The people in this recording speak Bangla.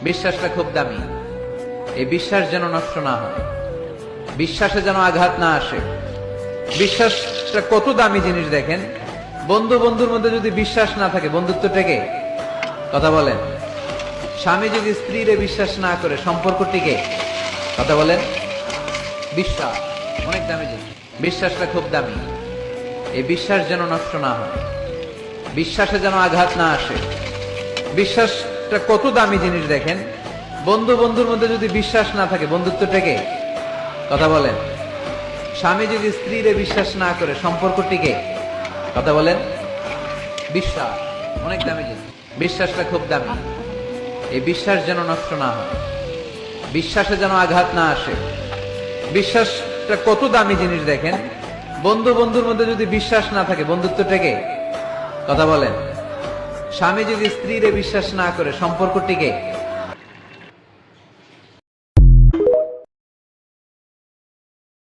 বিশ্বাসটা খুব দামি। এই বিশ্বাস যেন নষ্ট না হয়, বিশ্বাসে যেন আঘাত না আসে। বিশ্বাসটা কত দামি জিনিস দেখেন। বন্ধু বন্ধুর মধ্যে যদি বিশ্বাস না থাকে, বন্ধুত্ব টেকে? কথা বলেন। স্বামী যদি স্ত্রীরে বিশ্বাস না করে, সম্পর্ক টিকে? কথা বলেন। বিশ্বাস অনেক দামি জিনিস, বিশ্বাসটা খুব দামি। এই বিশ্বাস যেন নষ্ট না হয়, বিশ্বাসে যেন আঘাত না আসে। বিশ্বাসটা কত দামি জিনিস দেখেন। বন্ধু বন্ধুর মধ্যে যদি বিশ্বাস না থাকে, বন্ধুত্ব টেকে? কথা বলেন। স্বামী যদি স্ত্রীরে বিশ্বাস না করে, সম্পর্ক টিকে? কথা বলেন। বিশ্বাস অনেক দামি জিনিস, বিশ্বাসটা খুব দামি। এই বিশ্বাস যেন নষ্ট না হয়, বিশ্বাসে যেন আঘাত না আসে। বিশ্বাসটা কত দামি জিনিস দেখেন। বন্ধু বন্ধুর মধ্যে যদি বিশ্বাস না থাকে, বন্ধুত্ব টেকে? কথা বলেন। স্বামী যদি স্ত্রীরে বিশ্বাস না করে, সম্পর্ক টিকে?